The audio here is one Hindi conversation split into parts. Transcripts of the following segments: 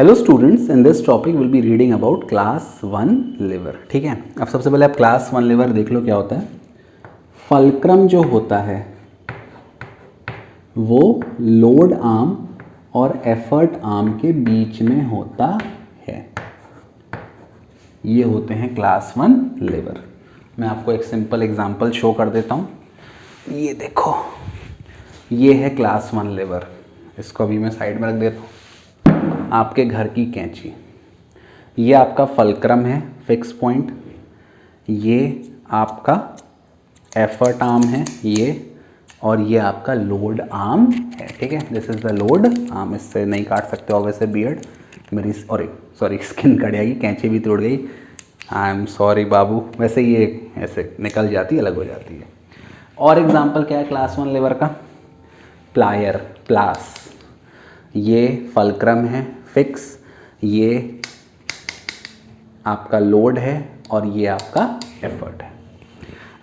Hello students, in this topic will be reading about class 1 liver. ठीक है, अब सबसे पहले आप क्लास 1 लिवर देख लो क्या होता है। फल्क्रम जो होता है वो लोड आर्म और एफर्ट आर्म के बीच में होता है। ये होते हैं क्लास 1 लिवर। मैं आपको एक सिंपल एग्जांपल शो कर देता हूँ। ये देखो, ये है क्लास 1 लिवर। इसको अभी मैं साइड में रख देता हूँ। आपके घर की कैंची, ये आपका फल्क्रम है, फिक्स पॉइंट। ये आपका एफर्ट आर्म है ये, और ये आपका लोड आर्म है। ठीक है, this is the load arm. इससे नहीं काट सकते हो वैसे बियर्ड, मेरी सॉरी स्किन कट जाएगी, कैंची भी तोड़ गई। आई एम सॉरी बाबू। वैसे ये ऐसे निकल जाती है, अलग हो जाती है। और एग्जांपल क्या है क्लास 1 लिवर का? प्लायर, प्लास। ये फल्क्रम है फिक्स, ये आपका लोड है और ये आपका एफर्ट है।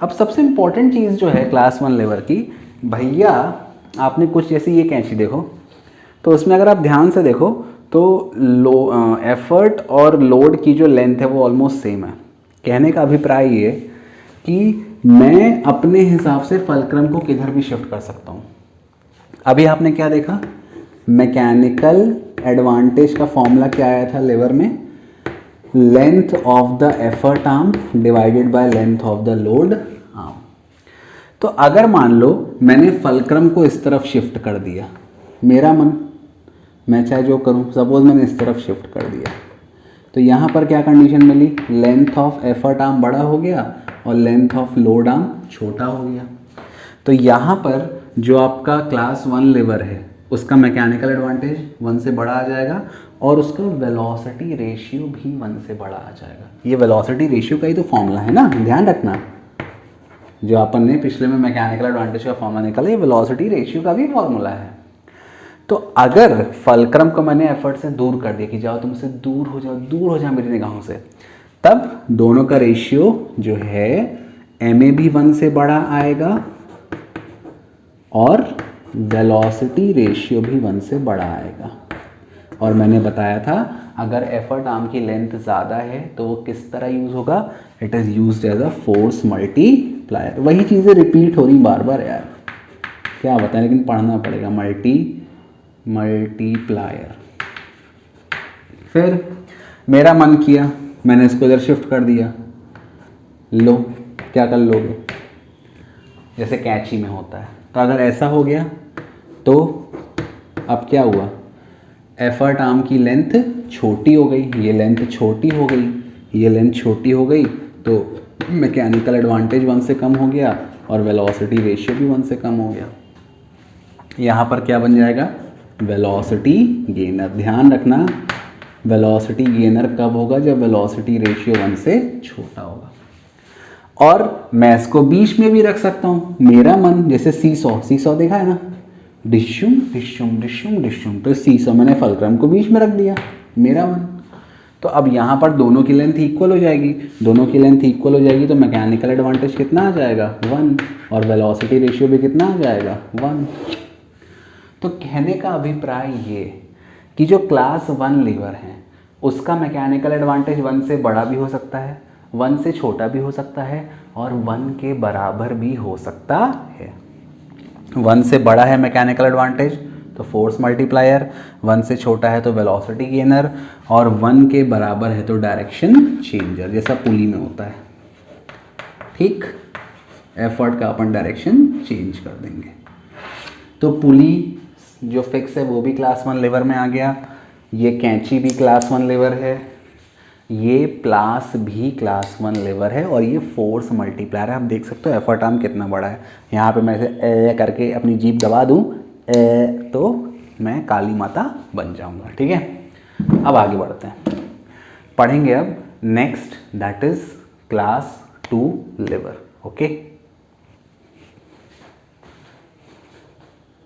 अब सबसे इम्पॉर्टेंट चीज़ जो है क्लास 1 लिवर की, भैया आपने कुछ जैसे ये कैंची देखो, तो उसमें अगर आप ध्यान से देखो तो एफर्ट और लोड की जो लेंथ है वो ऑलमोस्ट सेम है। कहने का अभिप्राय ये कि मैं अपने हिसाब से फल्क्रम को किधर भी शिफ्ट कर सकता हूँ। अभी आपने क्या देखा, मैकेनिकल एडवांटेज का फॉर्मूला क्या आया था लिवर में? Length of the effort arm divided by length of the load arm. तो अगर मान लो मैंने फल्क्रम को इस तरफ शिफ्ट कर दिया, मेरा मन, मैं चाहे जो करूं, सपोज मैंने इस तरफ शिफ्ट कर दिया, तो यहाँ पर क्या कंडीशन मिली? लेंथ ऑफ एफर्ट आर्म बड़ा हो गया और लेंथ ऑफ लोड आर्म छोटा हो गया। तो यहाँ पर जो आपका क्लास 1 लिवर है उसका मैकेनिकल एडवांटेज 1 से बड़ा आ जाएगा और उसका वेलोसिटी रेशियो भी 1 से बड़ा आ जाएगा। ये वेलोसिटी रेशियो का ही तो फॉर्मूला है ना, ध्यान रखना। जो अपन ने पिछले में मैकेनिकल एडवांटेज का फॉर्मूला निकाला, ये वेलोसिटी रेशियो का भी फॉर्मूला है। तो अगर फल्क्रम को मैंने एफर्ट से दूर कर दिया कि जाओ तुमसे दूर हो जाओ मेरी निगाहों से, तब दोनों का रेशियो जो है एमए भी 1 से बड़ा आएगा और वेलोसिटी रेशियो भी 1 से बड़ा आएगा। और मैंने बताया था अगर एफर्ट आर्म की लेंथ ज़्यादा है तो वो किस तरह यूज़ होगा? It is used as a force multiplier. वही चीज़ें रिपीट हो रही बार बार यार, क्या बताएं, लेकिन पढ़ना पड़ेगा। मल्टीप्लायर। फिर मेरा मन किया, मैंने इसको इधर शिफ्ट कर दिया। लो, क्या कर लोगे? जैसे कैंची में होता है। तो अगर ऐसा हो गया तो अब क्या हुआ? एफर्ट आर्म की लेंथ छोटी हो गई, ये लेंथ छोटी हो गई, ये लेंथ छोटी हो गई, तो मैकेनिकल एडवांटेज 1 से कम हो गया और वेलोसिटी रेशियो भी 1 से कम हो गया। यहाँ पर क्या बन जाएगा? Velocity gainer. ध्यान रखना, वेलोसिटी गेनर कब होगा? जब वेलोसिटी रेशियो 1 से छोटा होगा। और मैं इसको बीच में भी रख सकता हूँ, मेरा मन। जैसे सीसॉ देखा है ना, डिशुम डिशुम डिशुम डिशुम, तो सीसॉ मैंने फल्क्रम को बीच में रख दिया, मेरा मन। तो अब यहाँ पर दोनों की लेंथ इक्वल हो जाएगी, दोनों की लेंथ इक्वल हो जाएगी तो मैकेनिकल एडवांटेज कितना आ जाएगा? 1, और वेलोसिटी रेशियो भी कितना आ जाएगा? 1। तो कहने का अभिप्राय ये कि जो क्लास 1 लिवर है उसका मैकेनिकल एडवांटेज 1 से बड़ा भी हो सकता है, 1 से छोटा भी हो सकता है और 1 के बराबर भी हो सकता है। 1 से बड़ा है मैकेनिकल एडवांटेज तो फोर्स मल्टीप्लायर, 1 से छोटा है तो वेलोसिटी गेनर, और 1 के बराबर है तो डायरेक्शन चेंजर, जैसा पुली में होता है। ठीक, एफर्ट का अपन डायरेक्शन चेंज कर देंगे। तो पुली जो फिक्स है वो भी क्लास 1 लिवर में आ गया, ये कैंची भी क्लास 1 लिवर है, ये प्लास भी क्लास 1 लिवर है, और ये फोर्स मल्टीप्लायर है। आप देख सकते हो एफर्ट आर्म कितना बड़ा है। यहाँ पे मैं ऐसे करके अपनी जीभ दबा दूँ तो मैं काली माता बन जाऊँगा। ठीक है, अब आगे बढ़ते हैं, पढ़ेंगे अब next, that is class 2 liver. Okay.